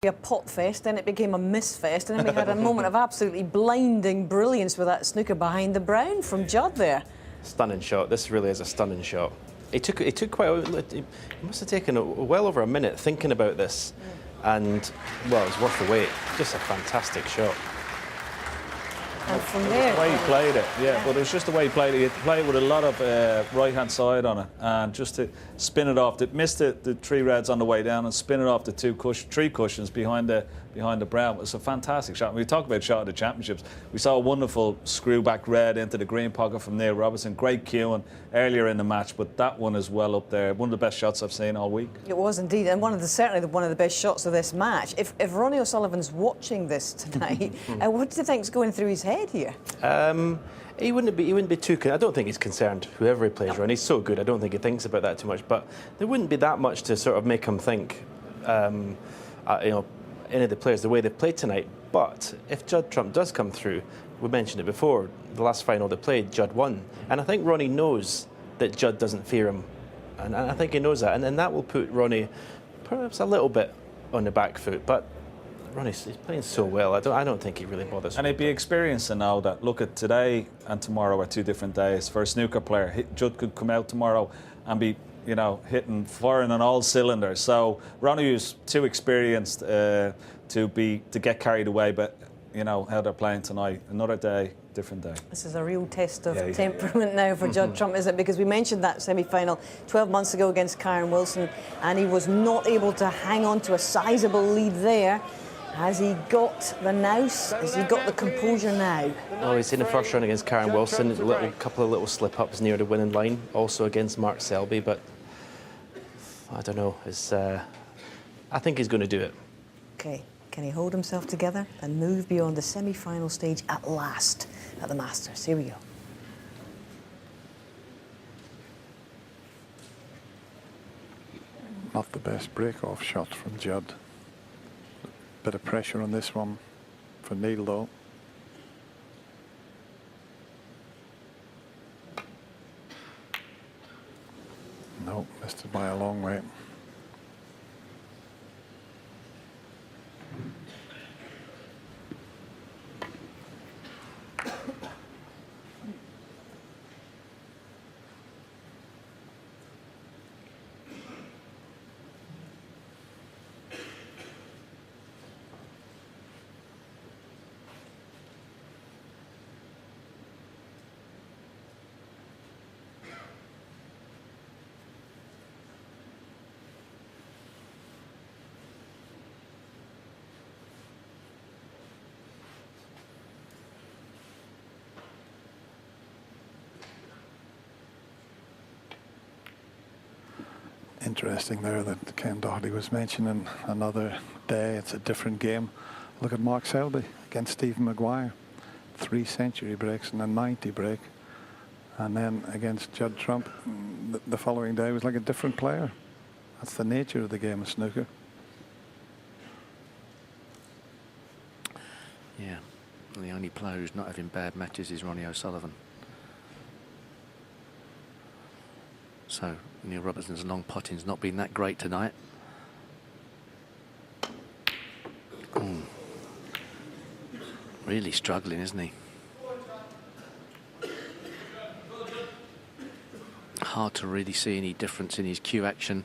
A pot fest, then it became a miss fest, and then we had a moment of absolutely blinding brilliance with that snooker behind the brown from Judd there. Stunning shot. This really is a stunning shot. It took quite he must have taken well over a minute thinking about this, and well, it was worth the wait. Just a fantastic shot. And from there, the way he played it, yeah. But it was just the way he played it. He played with a lot of right-hand side on it, and just to spin it off, missed the three reds on the way down, and spin it off the three cushions behind the brown. It was a fantastic shot. When we talk about shot of the championships, we saw a wonderful screw back red into the green pocket from Neil Robertson. Great cueing earlier in the match, but that one is well up there. One of the best shots I've seen all week. It was indeed, and certainly one of the best shots of this match. If Ronnie O'Sullivan's watching this tonight, what do you think's going through his head here? He wouldn't be too. I don't think he's concerned. Whoever he plays, Ron, he's so good. I don't think he thinks about that too much. But there wouldn't be that much to sort of make him think. Any of the players the way they played tonight. But if Judd Trump does come through, we mentioned it before. The last final they played, Judd won, and I think Ronnie knows that Judd doesn't fear him, and I think he knows that, and that will put Ronnie perhaps a little bit on the back foot. But Ronnie's playing so well. I don't think he really bothers. And he'd be experienced to know that. Look at today and tomorrow are two different days for a snooker player. Judd could come out tomorrow and be, firing on all cylinders. So Ronnie was too experienced to get carried away. But how they're playing tonight, another day, different day. This is a real test of temperament now for Judd Trump, isn't it? Because we mentioned that semi-final 12 months ago against Karen Wilson, and he was not able to hang on to a sizable lead there. Has he got the nous? Has he got the composure now? Oh, he's in the first round against Karen Wilson. A couple of little slip-ups near the winning line. Also against Mark Selby, but I don't know. I think he's going to do it. OK. Can he hold himself together and move beyond the semi-final stage at last at the Masters? Here we go. Not the best break-off shot from Judd. Bit of pressure on this one for Neil, though. No, missed it by a long way. Interesting there that Ken Doherty was mentioning another day. It's a different game. Look at Mark Selby against Stephen Maguire. 3 century breaks and a 90 break. And then against Judd Trump, the following day was like a different player. That's the nature of the game of snooker. Yeah, and the only player who's not having bad matches is Ronnie O'Sullivan. So Neil Robertson's long potting's not been that great tonight. Really struggling, isn't he? Hard to really see any difference in his cue action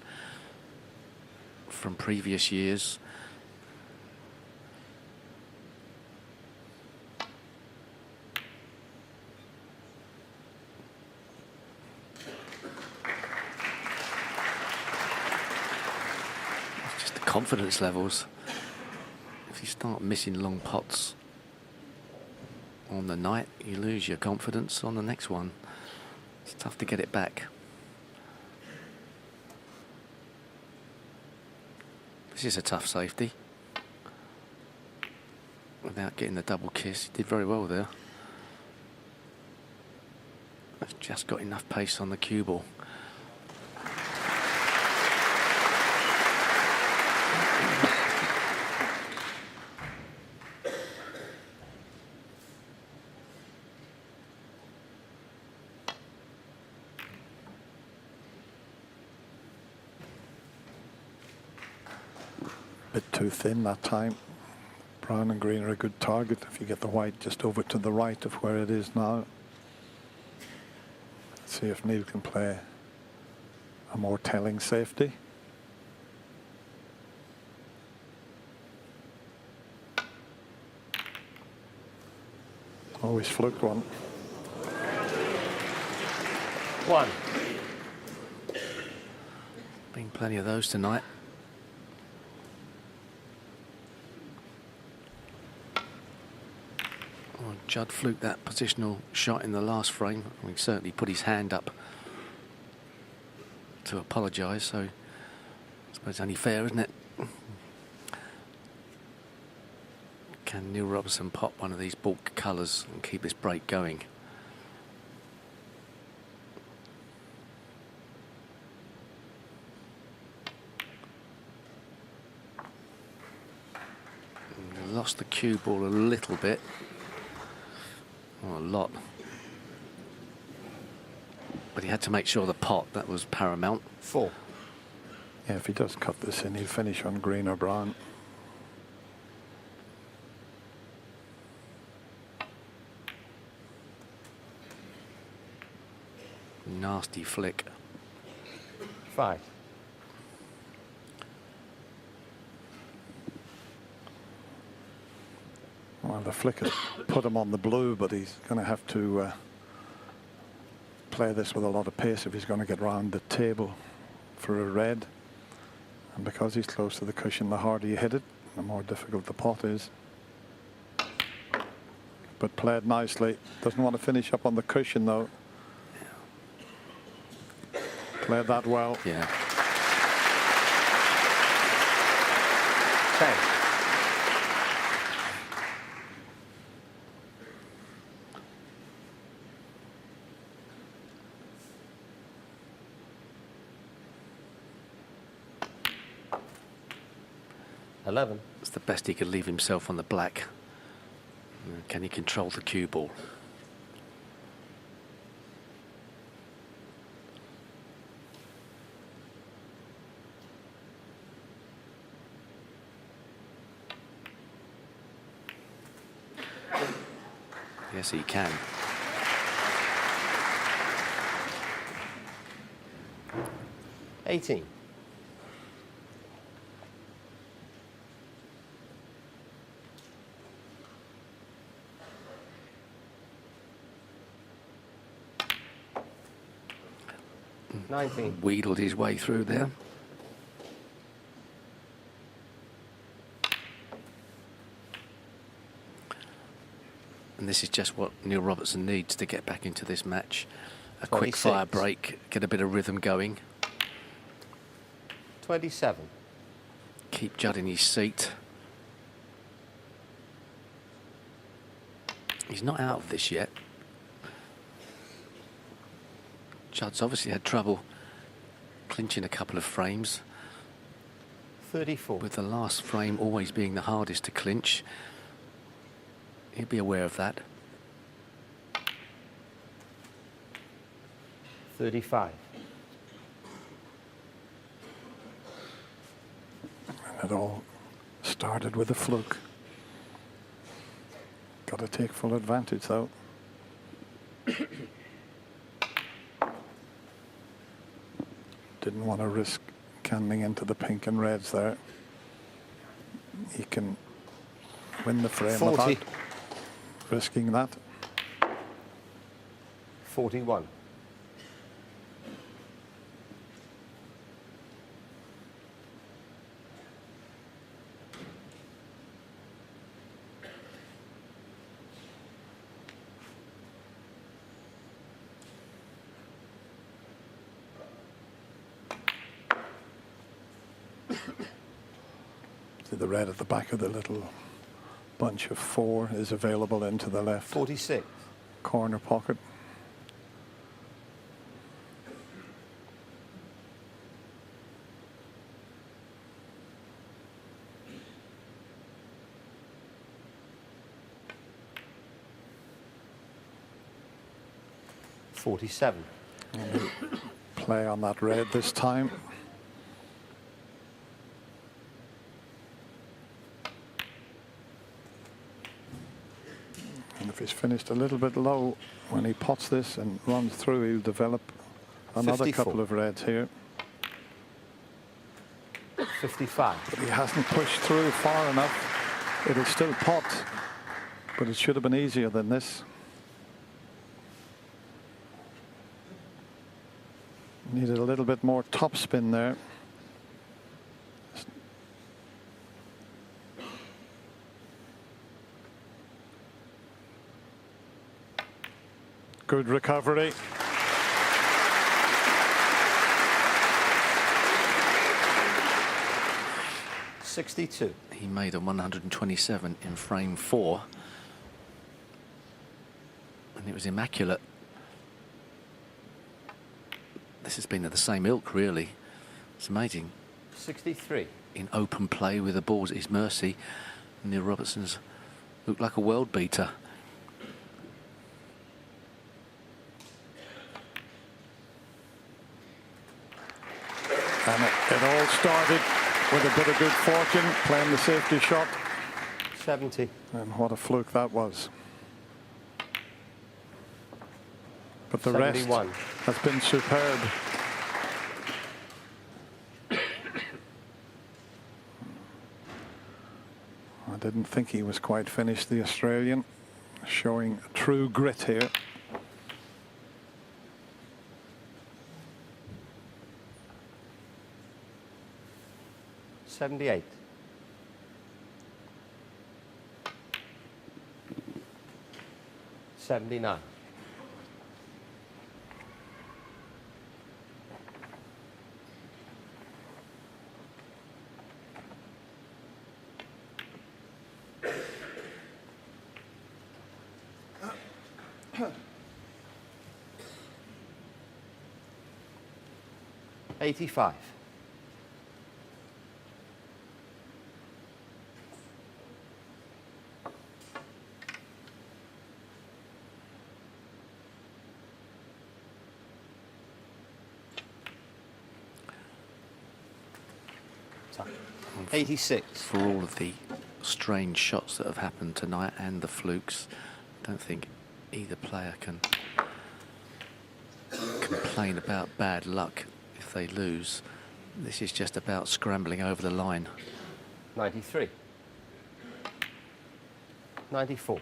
from previous years. Confidence levels. If you start missing long pots on the night, you lose your confidence on the next one. It's tough to get it back. This is a tough safety. Without getting the double kiss, he did very well there. I've just got enough pace on the cue ball. bit too thin that time. Brown and green are a good target if you get the white just over to the right of where it is now. Let's see if Neil can play a more telling safety. Always fluked one. 1. Been plenty of those tonight. Oh, Judd fluked that positional shot in the last frame. He certainly put his hand up to apologise, so I suppose it's only fair, isn't it? Can Neil Robertson pop one of these balk colours and keep this break going? Lost the cue ball a little bit. Oh, a lot. But he had to make sure the pot, that was paramount. 4. Yeah, if he does cut this in, he'll finish on green or brown. Nasty flick. 5. Well, the flick has put him on the blue, but he's going to have to play this with a lot of pace if he's going to get round the table for a red. And because he's close to the cushion, the harder you hit it, the more difficult the pot is. But played nicely. Doesn't want to finish up on the cushion, though. Played that well. Yeah. 10. It's the best he could leave himself on the black. Can he control the cue ball? Yes, he can. $18. Wheedled his way through there. And this is just what Neil Robertson needs to get back into this match. A quick fire break, get a bit of rhythm going. 27. Keep Judd in his seat. He's not out of this yet. Judd's obviously had trouble clinching a couple of frames. 34. With the last frame always being the hardest to clinch. He'll be aware of that. 35. And it all started with a fluke. Got to take full advantage, though. Didn't want to risk canning into the pink and reds there. He can win the frame 40. without risking that. 41. The red at the back of the little bunch of 4 is available into the left 46. corner pocket. $47. Play on that red this time. If he's finished a little bit low, when he pots this and runs through, he'll develop another 54. couple of reds here. 55. But he hasn't pushed through far enough. It'll still pot, but it should have been easier than this. Needed a little bit more topspin there. Good recovery. $62. He made a 127 in frame 4. And it was immaculate. This has been at the same ilk, really. It's amazing. 63. In open play with the balls at his mercy, Neil Robertson's looked like a world beater. And it all started with a bit of good fortune, playing the safety shot. 70. And what a fluke that was. But the 71. rest has been superb. I didn't think he was quite finished, the Australian, showing true grit here. $78. $79. $85. $86. For all of the strange shots that have happened tonight and the flukes, I don't think either player can complain about bad luck if they lose. This is just about scrambling over the line. 93. 94.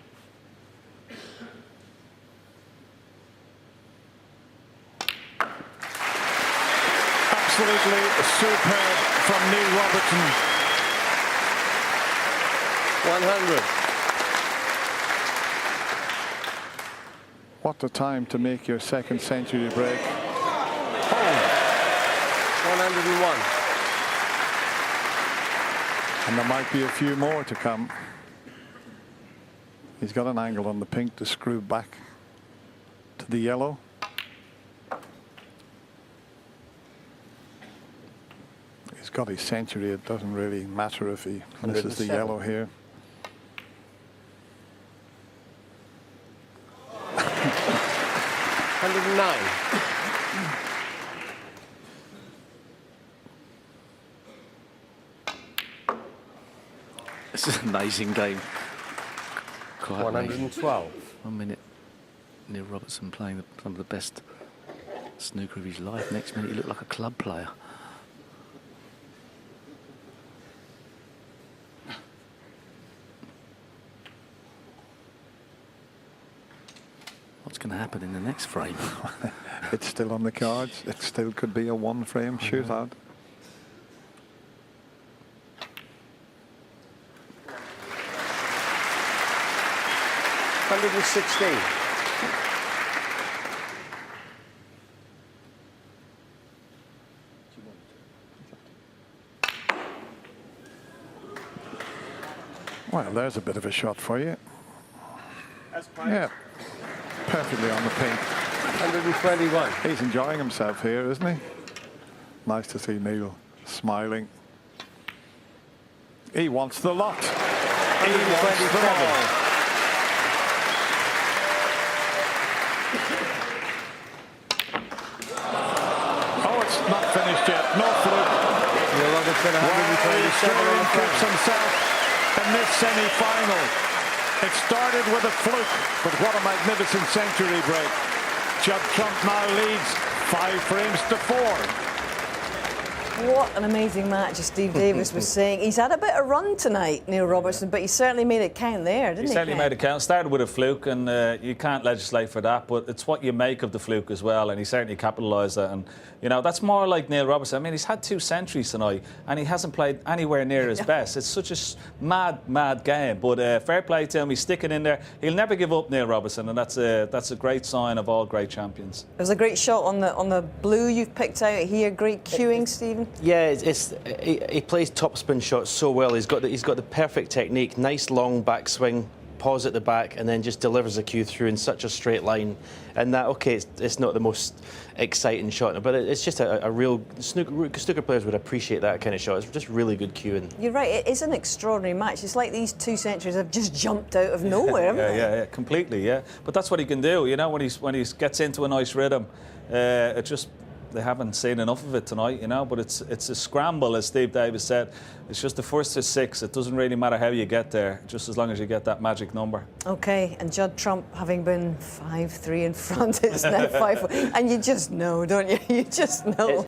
Absolutely superb from Neil Robertson. 100. What a time to make your second century break. 101. And there might be a few more to come. He's got an angle on the pink to screw back to the yellow. He's got his century. It doesn't really matter if he misses the 107. yellow here. This is an amazing game. Quite 112. 1 minute, Neil Robertson playing some of the best snooker of his life. Next minute, he looked like a club player. What's going to happen in the next frame? It's still on the cards. It still could be a one-frame shootout. $116. Well, there's a bit of a shot for you. Yeah, perfectly on the pink. 121. He's enjoying himself here, isn't he? Nice to see Neil smiling. He wants the lot. He wants them all. Oh, it's not finished yet. No fluke. Neil Robertson, 127 on the keeps frame. himself in this semi-final. It started with a fluke, but what a magnificent century break. Judd Trump now leads 5 frames to 4. What an amazing match, as Steve Davis was saying. He's had a bit of run tonight, Neil Robertson, but he certainly made it count there, didn't he? He certainly made it count. Started with a fluke, and you can't legislate for that, but it's what you make of the fluke as well, and he certainly capitalised it. And, you know, that's more like Neil Robertson. I mean, he's had 2 centuries tonight, and he hasn't played anywhere near his best. It's such a mad game, but fair play to him. He's sticking in there. He'll never give up, Neil Robertson, and that's a great sign of all great champions. It was a great shot on the blue you've picked out here. Great cueing, Stephen. Yeah, he plays topspin shots so well. He's got the perfect technique, nice long backswing, pause at the back, and then just delivers a cue through in such a straight line. And that, okay, it's not the most exciting shot, but it's just a real snooker players would appreciate that kind of shot. It's just really good cueing. You're right. It is an extraordinary match. It's like these 2 centuries have just jumped out of nowhere, haven't they? Yeah, completely. Yeah, but that's what he can do. You know, when he gets into a nice rhythm, it just. They haven't seen enough of it tonight, you know, but it's a scramble, as Steve Davis said. It's just the first to 6. It doesn't really matter how you get there, just as long as you get that magic number. OK, and Judd Trump, having been 5-3 in front, it's now 5-4. And you just know, don't you? You just know.